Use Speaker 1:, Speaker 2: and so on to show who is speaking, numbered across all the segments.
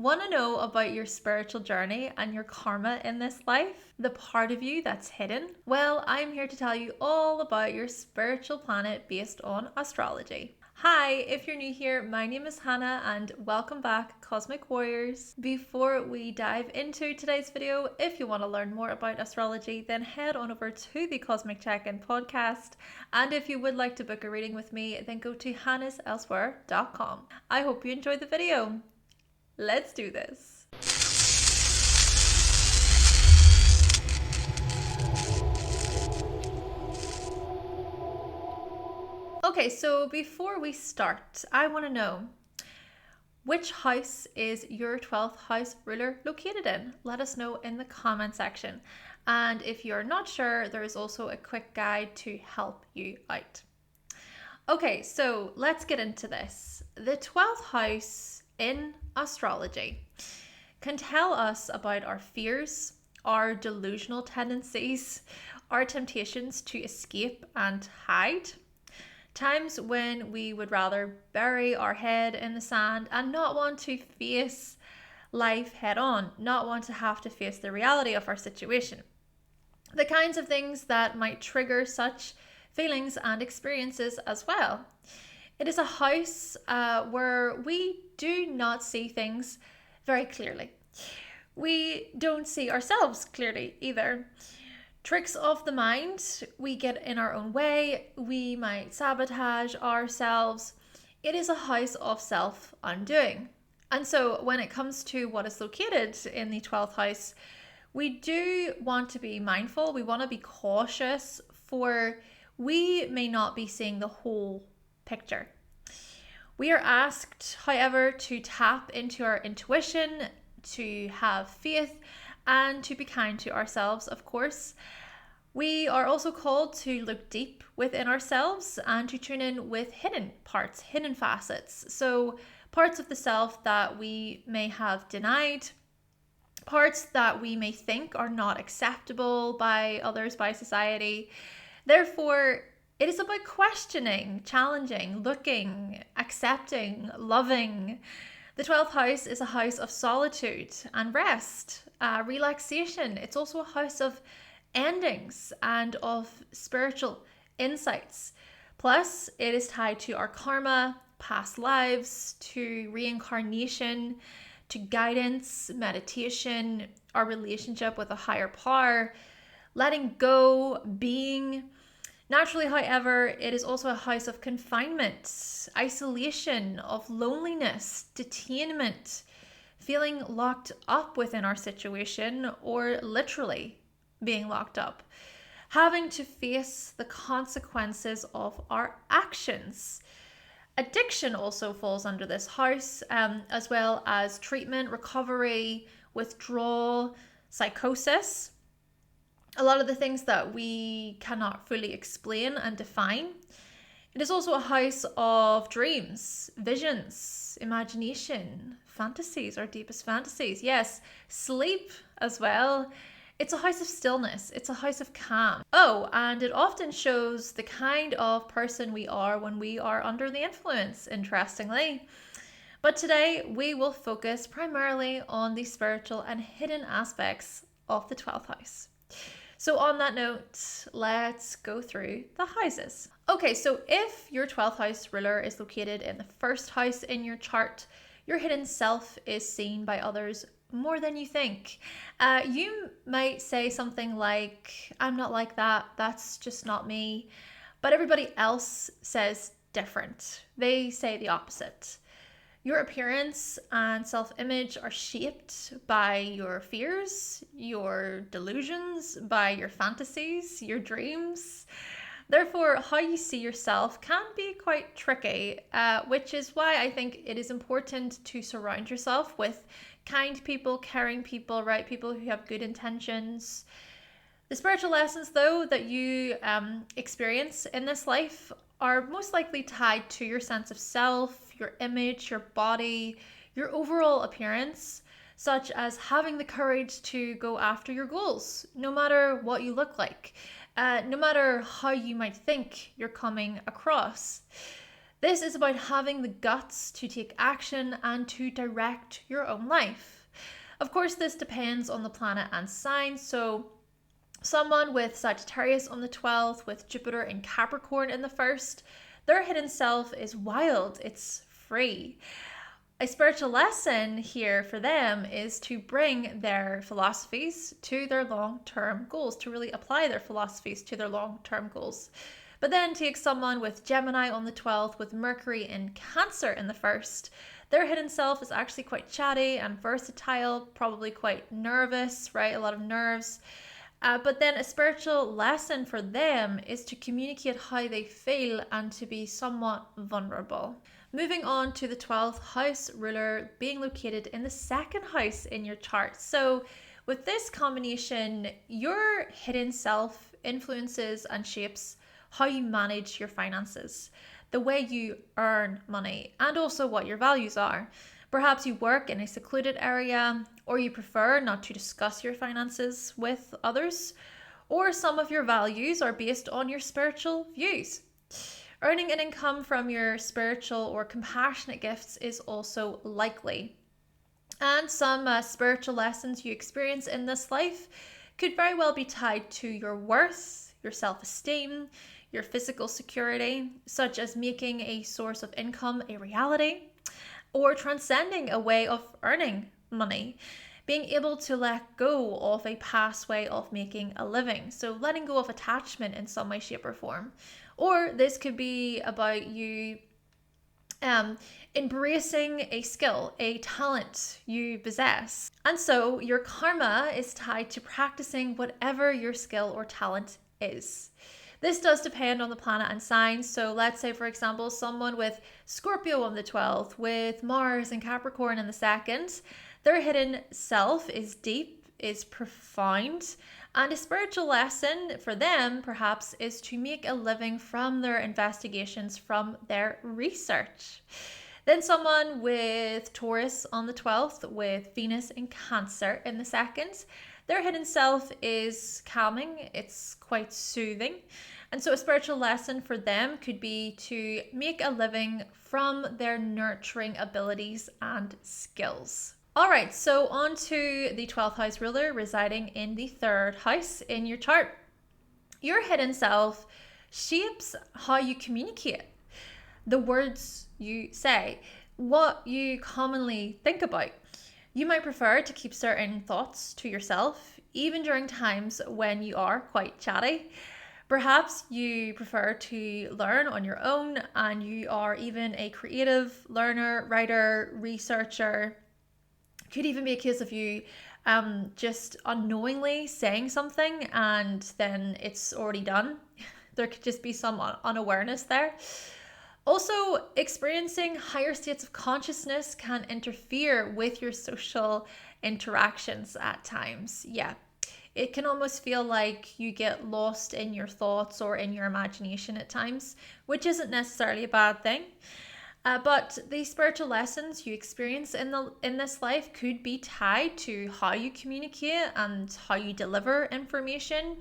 Speaker 1: Want to know about your spiritual journey and your karma in this life? The part of you that's hidden? Well, I'm here to tell you all about your spiritual planet based on astrology. Hi, if you're new here, my name is Hannah and welcome back, Cosmic Warriors. Before we dive into today's video, if you want to learn more about astrology, then head on over to the Cosmic Check-In podcast. And if you would like to book a reading with me, then go to hannahselsewhere.com. I hope you enjoyed the video. Let's do this. Okay, so before we start, I want to know, which house is your 12th house ruler located in? Let us know in the comment section. And if you're not sure, there is also a quick guide to help you out. Okay, so let's get into this. The 12th house in astrology can tell us about our fears, our delusional tendencies, our temptations to escape and hide, times when we would rather bury our head in the sand and not want to face life head on, not want to have to face the reality of our situation. The kinds of things that might trigger such feelings and experiences as well. It is a house where we do not see things very clearly. We don't see ourselves clearly either. Tricks of the mind, we get in our own way, we might sabotage ourselves. It is a house of self-undoing. And so when it comes to what is located in the 12th house, we do want to be mindful, we want to be cautious, for we may not be seeing the whole picture. We are asked, however, to tap into our intuition, to have faith, and to be kind to ourselves, of course. We are also called to look deep within ourselves and to tune in with hidden parts, hidden facets. So parts of the self that we may have denied, parts that we may think are not acceptable by others, by society. Therefore, it is about questioning, challenging, looking, accepting, loving. The 12th house is a house of solitude and rest, relaxation. It's also a house of endings and of spiritual insights. Plus, it is tied to our karma, past lives, to reincarnation, to guidance, meditation, our relationship with a higher power, letting go, being. Naturally, however, it is also a house of confinement, isolation, of loneliness, detainment, feeling locked up within our situation, or literally being locked up, having to face the consequences of our actions. Addiction also falls under this house, as well as treatment, recovery, withdrawal, psychosis. A lot of the things that we cannot fully explain and define. It is also a house of dreams, visions, imagination, fantasies, our deepest fantasies. Yes, sleep as well. It's a house of stillness. It's a house of calm. Oh, and it often shows the kind of person we are when we are under the influence, interestingly. But today we will focus primarily on the spiritual and hidden aspects of the 12th house. So on that note, let's go through the houses. Okay, so if your 12th house ruler is located in the first house in your chart, your hidden self is seen by others more than you think. You might say something like, I'm not like that, that's just not me. But everybody else says different. They say the opposite. Your appearance and self-image are shaped by your fears, your delusions, by your fantasies, your dreams. Therefore, how you see yourself can be quite tricky, which is why I think it is important to surround yourself with kind people, caring people, right? People who have good intentions. The spiritual lessons, though, that you experience in this life are most likely tied to your sense of self, your image, your body, your overall appearance, such as having the courage to go after your goals, no matter what you look like, no matter how you might think you're coming across. This is about having the guts to take action and to direct your own life. Of course, this depends on the planet and sign. So someone with Sagittarius on the 12th, with Jupiter in Capricorn in the 1st, their hidden self is wild, it's free. A spiritual lesson here for them is to bring their philosophies to their long-term goals, to really apply their philosophies to their long-term goals. But then take someone with Gemini on the 12th, with Mercury in Cancer in the 1st. Their hidden self is actually quite chatty and versatile, probably quite nervous, right? A lot of nerves. But then a spiritual lesson for them is to communicate how they feel and to be somewhat vulnerable. Moving on to the 12th house ruler being located in the 2nd house in your chart. So with this combination, your hidden self influences and shapes how you manage your finances, the way you earn money, and also what your values are. Perhaps you work in a secluded area, or you prefer not to discuss your finances with others, or some of your values are based on your spiritual views. Earning an income from your spiritual or compassionate gifts is also likely. And some spiritual lessons you experience in this life could very well be tied to your worth, your self-esteem, your physical security, such as making a source of income a reality, or transcending a way of earning money, being able to let go of a past way of making a living. So letting go of attachment in some way, shape, or form. Or this could be about you embracing a skill, a talent you possess. And so your karma is tied to practicing whatever your skill or talent is. This does depend on the planet and sign. So let's say, for example, someone with Scorpio on the 12th, with Mars and Capricorn in the 2nd, their hidden self is deep, is profound, and a spiritual lesson for them perhaps is to make a living from their investigations, from their research. Then someone with Taurus on the 12th, with Venus in Cancer in the 2nd, their hidden self is calming, it's quite soothing. And so a spiritual lesson for them could be to make a living from their nurturing abilities and skills. All right, so on to the 12th house ruler residing in the 3rd house in your chart. Your hidden self shapes how you communicate, the words you say, what you commonly think about. You might prefer to keep certain thoughts to yourself, even during times when you are quite chatty. Perhaps you prefer to learn on your own and you are even a creative learner, writer, researcher. Could even be a case of you just unknowingly saying something and then it's already done. There could just be some unawareness there. Also, experiencing higher states of consciousness can interfere with your social interactions at times. Yeah, it can almost feel like you get lost in your thoughts or in your imagination at times, which isn't necessarily a bad thing. But the spiritual lessons you experience in this life could be tied to how you communicate and how you deliver information.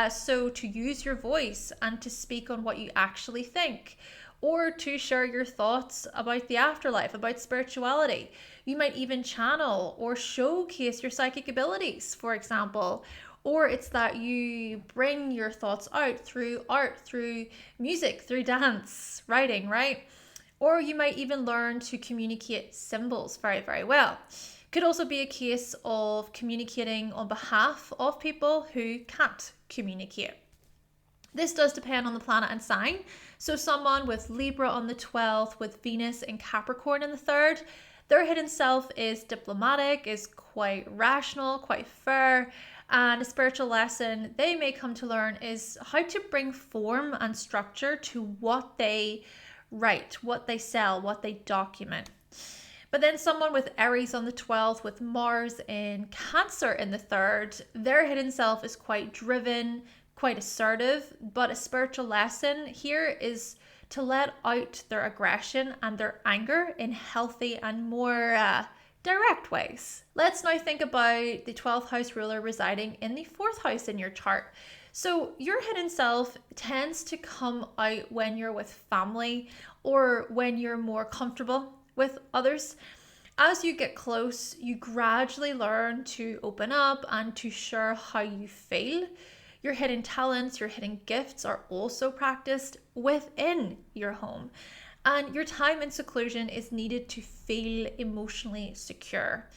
Speaker 1: So to use your voice and to speak on what you actually think, or to share your thoughts about the afterlife, about spirituality. You might even channel or showcase your psychic abilities, for example. Or it's that you bring your thoughts out through art, through music, through dance, writing, right? Or you might even learn to communicate symbols very, very well. Could also be a case of communicating on behalf of people who can't communicate. This does depend on the planet and sign. So someone with Libra on the 12th, with Venus in Capricorn in the 3rd, their hidden self is diplomatic, is quite rational, quite fair, and a spiritual lesson they may come to learn is how to bring form and structure to what they write, what they sell, what they document. But then someone with Aries on the 12th, with Mars in Cancer in the 3rd, their hidden self is quite driven, quite assertive, but a spiritual lesson here is to let out their aggression and their anger in healthy and more direct ways. Let's now think about the 12th house ruler residing in the 4th house in your chart. So your hidden self tends to come out when you're with family or when you're more comfortable with others. As you get close, you gradually learn to open up and to share how you feel. Your hidden talents, your hidden gifts are also practiced within your home. And your time in seclusion is needed to feel emotionally secure.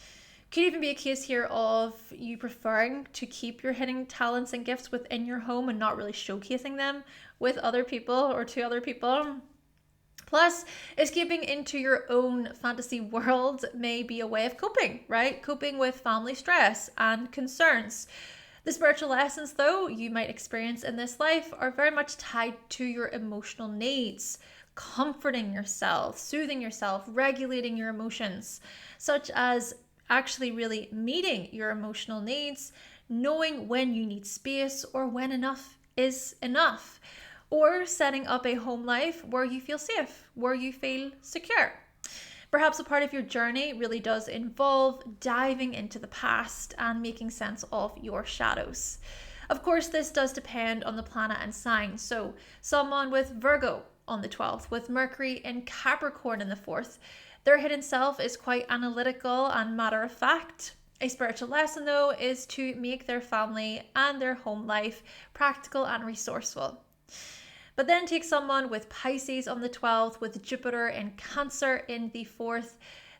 Speaker 1: Could even be a case here of you preferring to keep your hidden talents and gifts within your home and not really showcasing them with other people or to other people. Plus, escaping into your own fantasy world may be a way of coping, right? Coping with family stress and concerns. The spiritual lessons, though, you might experience in this life are very much tied to your emotional needs, comforting yourself, soothing yourself, regulating your emotions, such as actually really meeting your emotional needs, knowing when you need space or when enough is enough, or setting up a home life where you feel safe, where you feel secure. Perhaps a part of your journey really does involve diving into the past and making sense of your shadows. Of course, this does depend on the planet and sign. So, someone with Virgo on the 12th, with Mercury in Capricorn in the 4th, their hidden self is quite analytical and matter of fact. A spiritual lesson, though, is to make their family and their home life practical and resourceful. But then take someone with Pisces on the 12th, with Jupiter and Cancer in the 4th.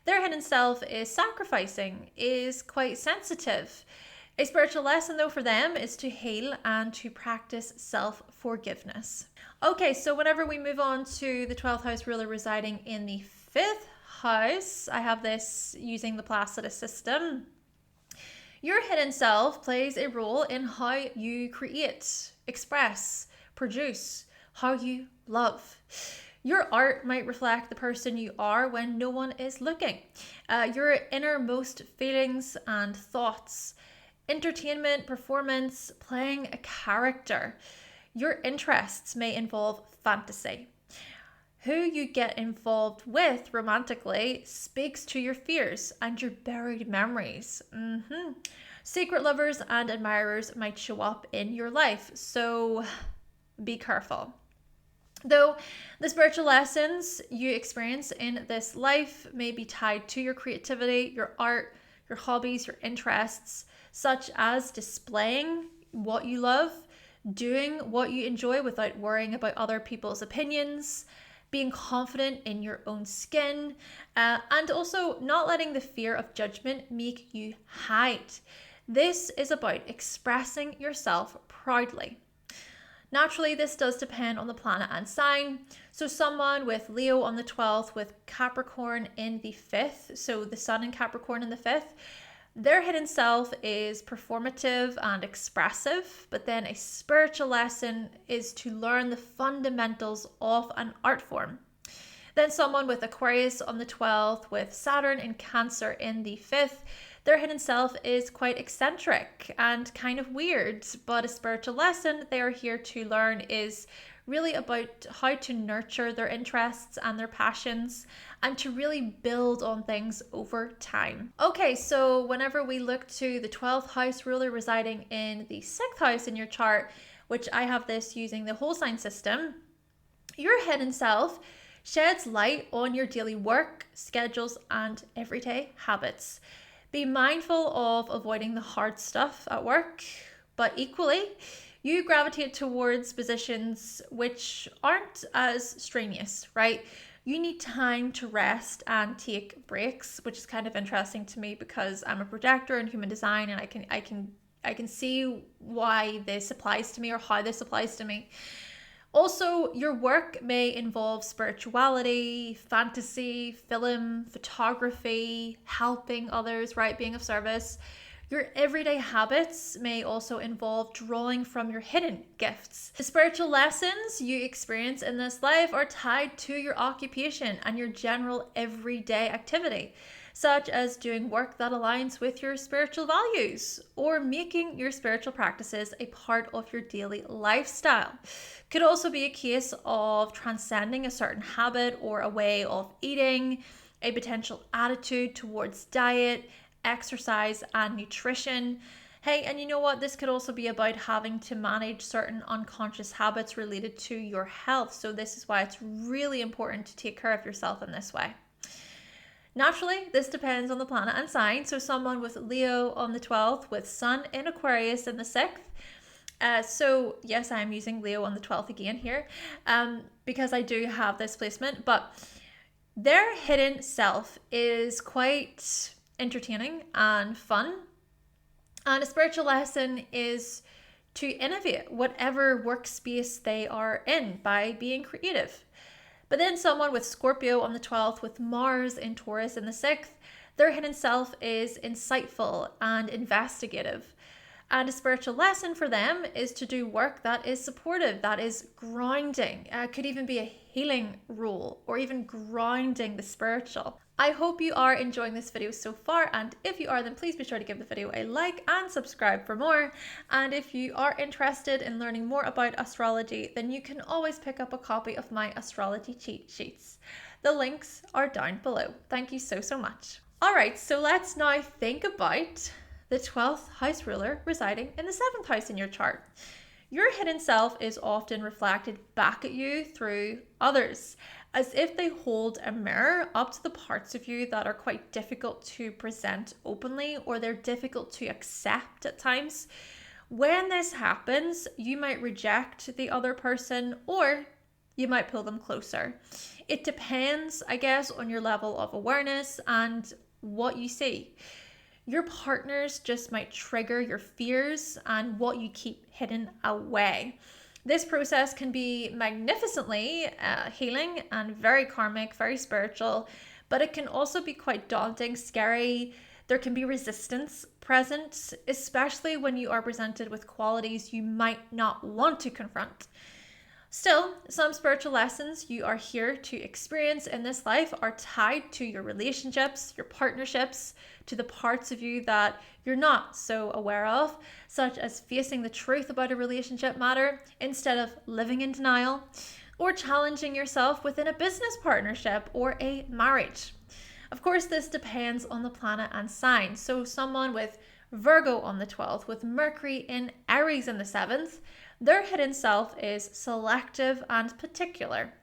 Speaker 1: Their hidden self is sacrificing, is quite sensitive. A spiritual lesson, though, for them is to heal and to practice self-forgiveness. Okay, so whenever we move on to the 12th house ruler residing in the 5th house, I have this using the Placidus system. Your hidden self plays a role in how you create, express, produce, how you love. Your art might reflect the person you are when no one is looking. Your innermost feelings and thoughts. Entertainment, performance, playing a character. Your interests may involve fantasy. Who you get involved with romantically speaks to your fears and your buried memories. Secret lovers and admirers might show up in your life, so be careful. Though the spiritual lessons you experience in this life may be tied to your creativity, your art, your hobbies, your interests, such as displaying what you love, doing what you enjoy without worrying about other people's opinions, being confident in your own skin, and also not letting the fear of judgment make you hide. This is about expressing yourself proudly. Naturally, this does depend on the planet and sign. So someone with Leo on the 12th, with Capricorn in the 5th, so the sun in Capricorn in the 5th, their hidden self is performative and expressive, but then a spiritual lesson is to learn the fundamentals of an art form. Then someone with Aquarius on the 12th, with Saturn in Cancer in the 5th, their hidden self is quite eccentric and kind of weird, but a spiritual lesson they are here to learn is really about how to nurture their interests and their passions and to really build on things over time. Okay, so whenever we look to the 12th house ruler residing in the 6th house in your chart, which I have this using the whole sign system, your hidden self sheds light on your daily work, schedules, and everyday habits. Be mindful of avoiding the hard stuff at work, but equally, you gravitate towards positions which aren't as strenuous, right? You need time to rest and take breaks, which is kind of interesting to me because I'm a projector in human design and I can see why this applies to me or how this applies to me. Also, your work may involve spirituality, fantasy, film, photography, helping others, right? Being of service. Your everyday habits may also involve drawing from your hidden gifts. The spiritual lessons you experience in this life are tied to your occupation and your general everyday activity, such as doing work that aligns with your spiritual values or making your spiritual practices a part of your daily lifestyle. Could also be a case of transcending a certain habit or a way of eating, a potential attitude towards diet, exercise, and nutrition. Hey, and you know what? This could also be about having to manage certain unconscious habits related to your health. So this is why it's really important to take care of yourself in this way. Naturally, this depends on the planet and sign. So someone with Leo on the 12th with Sun in Aquarius in the 6th. So yes, I'm using Leo on the 12th again here because I do have this placement, but their hidden self is quite entertaining and fun. And a spiritual lesson is to innovate whatever workspace they are in by being creative. But then someone with Scorpio on the 12th with Mars in Taurus in the 6th, their hidden self is insightful and investigative. And a spiritual lesson for them is to do work that is supportive, that is grounding. Could even be a healing role or even grounding the spiritual. I hope you are enjoying this video so far, and if you are, then please be sure to give the video a like and subscribe for more. And if you are interested in learning more about astrology, then you can always pick up a copy of my astrology cheat sheets. The links are down below. Thank you so much. All right, so let's now think about the 12th house ruler residing in the 7th house in your chart. Your hidden self is often reflected back at you through others, as if they hold a mirror up to the parts of you that are quite difficult to present openly, or they're difficult to accept at times. When this happens, you might reject the other person or you might pull them closer. It depends, I guess, on your level of awareness and what you see. Your partners just might trigger your fears and what you keep hidden away. This process can be magnificently healing and very karmic, very spiritual, but it can also be quite daunting, scary. There can be resistance present, especially when you are presented with qualities you might not want to confront. Still, some spiritual lessons you are here to experience in this life are tied to your relationships, your partnerships, to the parts of you that you're not so aware of, such as facing the truth about a relationship matter instead of living in denial, or challenging yourself within a business partnership or a marriage. Of course, this depends on the planet and sign. So someone with Virgo on the 12th, with Mercury in Aries in the 7th, their hidden self is selective and particular.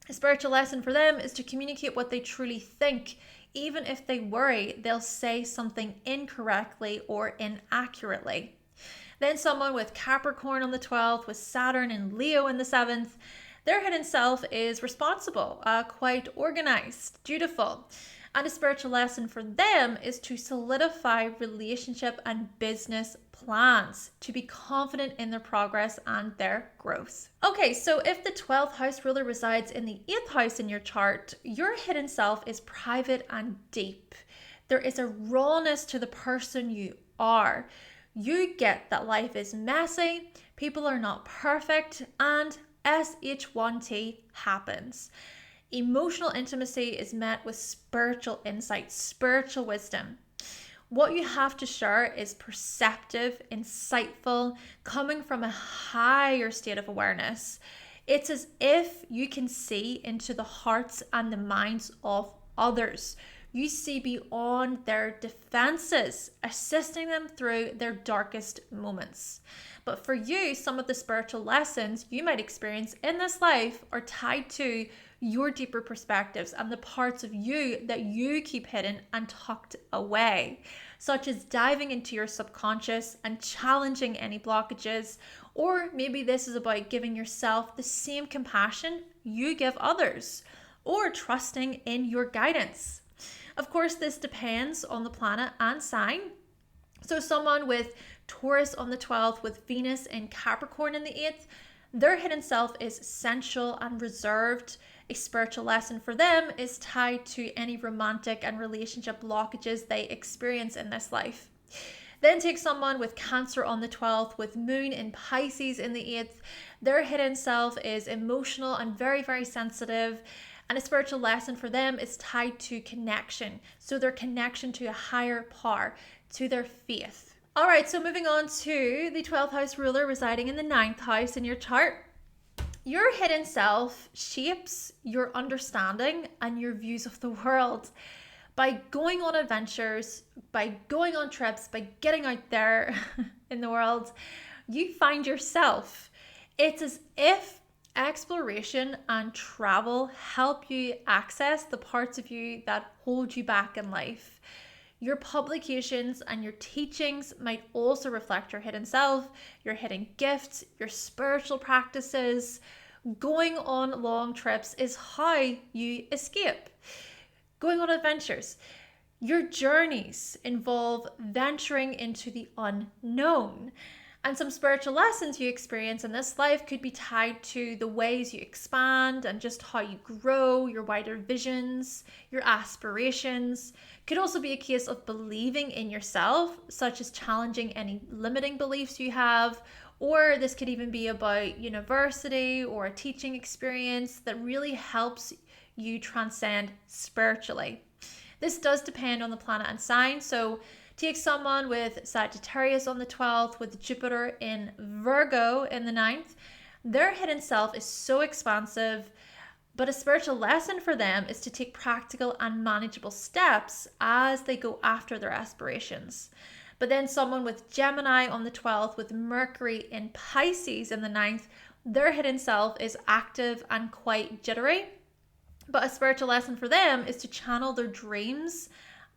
Speaker 1: A spiritual lesson for them is to communicate what they truly think, even if they worry they'll say something incorrectly or inaccurately. Then someone with Capricorn on the 12th, with Saturn and Leo in the 7th, their hidden self is responsible, quite organized, dutiful. And a spiritual lesson for them is to solidify relationship and business plans, to be confident in their progress and their growth. Okay, so if the 12th house ruler resides in the 8th house in your chart, your hidden self is private and deep. There is a rawness to the person you are. You get that life is messy, people are not perfect, and SH1T happens. Emotional intimacy is met with spiritual insight, spiritual wisdom. What you have to share is perceptive, insightful, coming from a higher state of awareness. It's as if you can see into the hearts and the minds of others. You see beyond their defenses, assisting them through their darkest moments. But for you, some of the spiritual lessons you might experience in this life are tied to your deeper perspectives and the parts of you that you keep hidden and tucked away, such as diving into your subconscious and challenging any blockages. Or maybe this is about giving yourself the same compassion you give others, or trusting in your guidance. Of course, this depends on the planet and sign. So someone with Taurus on the 12th, with Venus in Capricorn in the 8th, their hidden self is sensual and reserved. A spiritual lesson for them is tied to any romantic and relationship blockages they experience in this life. Then take someone with Cancer on the 12th, with Moon in Pisces in the 8th. Their hidden self is emotional and very, very sensitive. And a spiritual lesson for them is tied to connection. So their connection to a higher power, to their faith. All right, so moving on to the 12th house ruler residing in the 9th house in your chart. Your hidden self shapes your understanding and your views of the world. By going on adventures, by going on trips, by getting out there in the world, you find yourself. It's as if exploration and travel help you access the parts of you that hold you back in life. Your publications and your teachings might also reflect your hidden self, your hidden gifts, your spiritual practices. Going on long trips is how you escape. Going on adventures. Your journeys involve venturing into the unknown. And some spiritual lessons you experience in this life could be tied to the ways you expand and just how you grow, your wider visions, your aspirations. Could also be a case of believing in yourself, such as challenging any limiting beliefs you have, or this could even be about university or a teaching experience that really helps you transcend spiritually. This does depend on the planet and sign. So take someone with Sagittarius on the 12th, with Jupiter in Virgo in the 9th. Their hidden self is so expansive, but a spiritual lesson for them is to take practical and manageable steps as they go after their aspirations. But then someone with Gemini on the 12th, with Mercury in Pisces in the 9th, their hidden self is active and quite jittery. But a spiritual lesson for them is to channel their dreams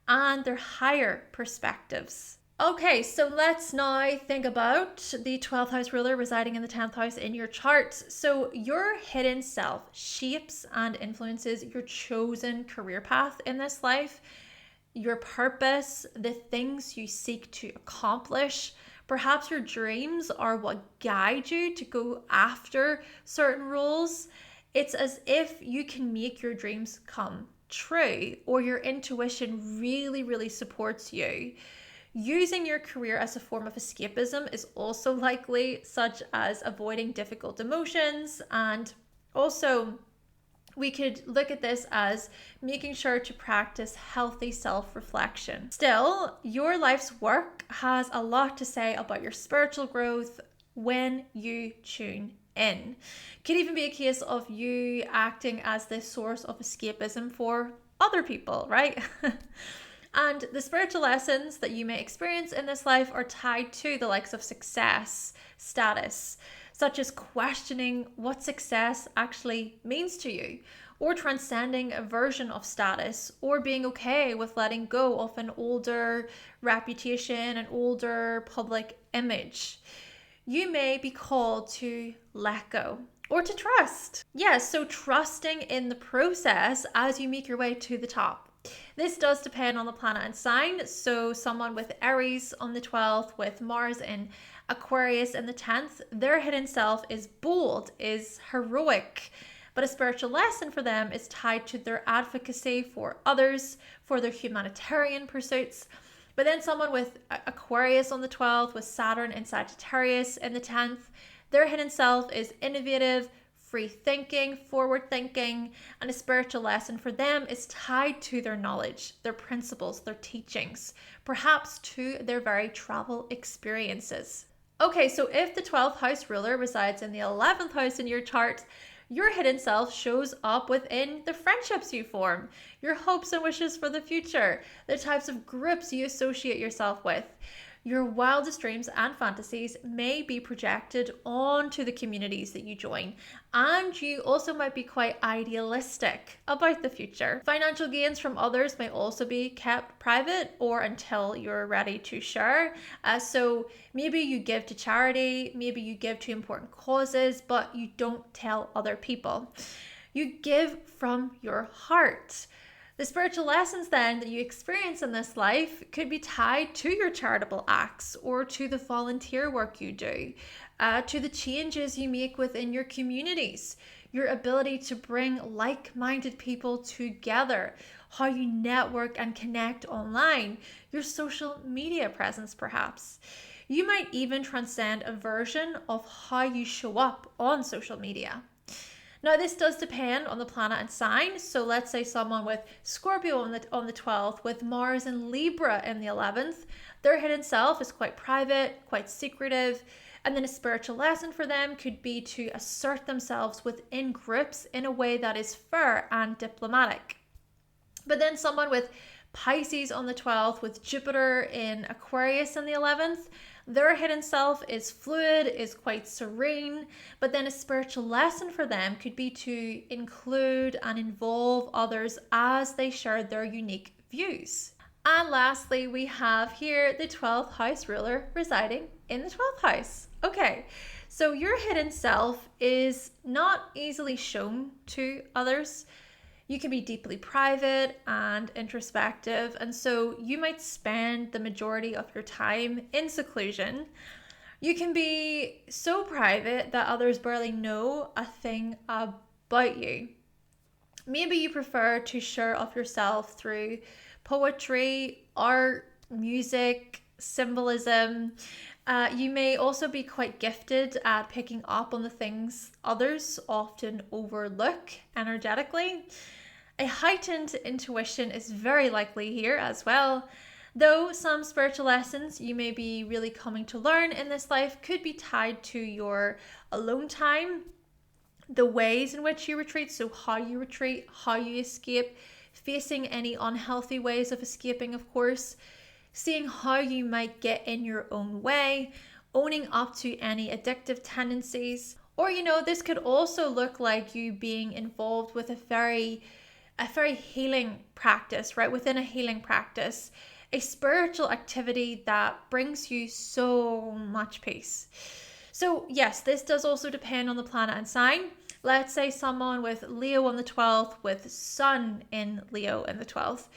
Speaker 1: and their higher perspectives. Okay, so let's now think about the 12th house ruler residing in the 10th house in your chart. So your hidden self shapes and influences your chosen career path in this life, your purpose, the things you seek to accomplish. Perhaps your dreams are what guide you to go after certain roles. It's as if you can make your dreams come true, or your intuition really supports you. Using your career as a form of escapism is also likely, such as avoiding difficult emotions. And also, we could look at this as making sure to practice healthy self-reflection. Still, your life's work has a lot to say about your spiritual growth when you tune in. Could even be a case of you acting as this source of escapism for other people, right? And the spiritual lessons that you may experience in this life are tied to the likes of success, status, such as questioning what success actually means to you, or transcending a version of status, or being okay with letting go of an older reputation, an older public image. You may be called to let go or to trust. Yes, so trusting in the process as you make your way to the top. This does depend on the planet and sign. So someone with Aries on the 12th, with Mars in Aquarius in the 10th, their hidden self is bold, is heroic. But a spiritual lesson for them is tied to their advocacy for others, for their humanitarian pursuits. But then someone with Aquarius on the 12th, with Saturn in Sagittarius in the 10th, their hidden self is innovative, free thinking, forward thinking, and a spiritual lesson for them is tied to their knowledge, their principles, their teachings, perhaps to their very travel experiences. Okay, so if the 12th house ruler resides in the 11th house in your chart, your hidden self shows up within the friendships you form, your hopes and wishes for the future, the types of groups you associate yourself with. Your wildest dreams and fantasies may be projected onto the communities that you join, and you also might be quite idealistic about the future. Financial gains from others may also be kept private or until you're ready to share. So maybe you give to charity, maybe you give to important causes, but you don't tell other people. You give from your heart. The spiritual lessons then that you experience in this life could be tied to your charitable acts or to the volunteer work you do, to the changes you make within your communities, your ability to bring like-minded people together, how you network and connect online, your social media presence perhaps. You might even transcend a version of how you show up on social media. Now, this does depend on the planet and sign. So let's say someone with Scorpio on the 12th, with Mars and Libra in the 11th, their hidden self is quite private, quite secretive. And then a spiritual lesson for them could be to assert themselves within groups in a way that is fair and diplomatic. But then someone with Pisces on the 12th with Jupiter in Aquarius on the 11th. Their hidden self is fluid, is quite serene, but then a spiritual lesson for them could be to include and involve others as they share their unique views. And lastly, we have here the 12th house ruler residing in the 12th house. Okay, so your hidden self is not easily shown to others. You can be deeply private and introspective, and so you might spend the majority of your time in seclusion. You can be so private that others barely know a thing about you. Maybe you prefer to share of yourself through poetry, art, music, symbolism. You may also be quite gifted at picking up on the things others often overlook energetically. A heightened intuition is very likely here as well, though some spiritual lessons you may be really coming to learn in this life could be tied to your alone time, the ways in which you retreat, so how you retreat, how you escape, facing any unhealthy ways of escaping, of course, seeing how you might get in your own way, owning up to any addictive tendencies. Or, this could also look like you being involved with a very healing practice, right? Within a healing practice, a spiritual activity that brings you so much peace. So yes, this does also depend on the planet and sign. Let's say someone with Leo on the 12th with Sun in Leo in the 12th.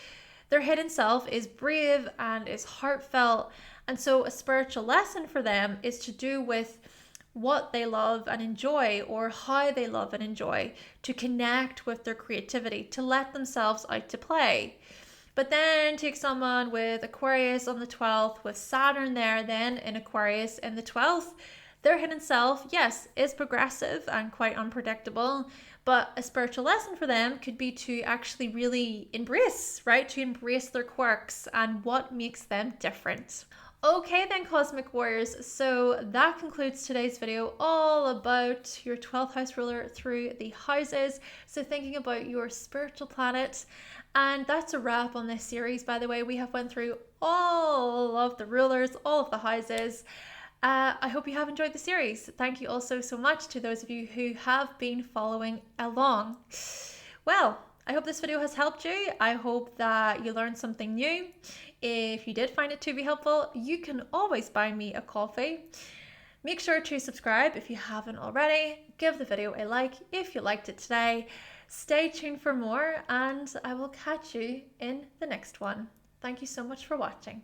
Speaker 1: Their hidden self is brave and is heartfelt. And so a spiritual lesson for them is to do with what they love and enjoy, or how they love and enjoy, to connect with their creativity, to let themselves out to play. But then take someone with Aquarius on the 12th with Saturn there then in Aquarius in the 12th. Their hidden self, yes, is progressive and quite unpredictable, but a spiritual lesson for them could be to actually really embrace, right? To embrace their quirks and what makes them different. Okay then, Cosmic Warriors, so that concludes today's video all about your 12th house ruler through the houses. So thinking about your spiritual planet. And that's a wrap on this series, by the way. We have went through all of the rulers, all of the houses. I hope you have enjoyed the series. Thank you also so much to those of you who have been following along. Well, I hope this video has helped you. I hope that you learned something new. If you did find it to be helpful, you can always buy me a coffee. Make sure to subscribe if you haven't already. Give the video a like if you liked it today. Stay tuned for more, and I will catch you in the next one. Thank you so much for watching.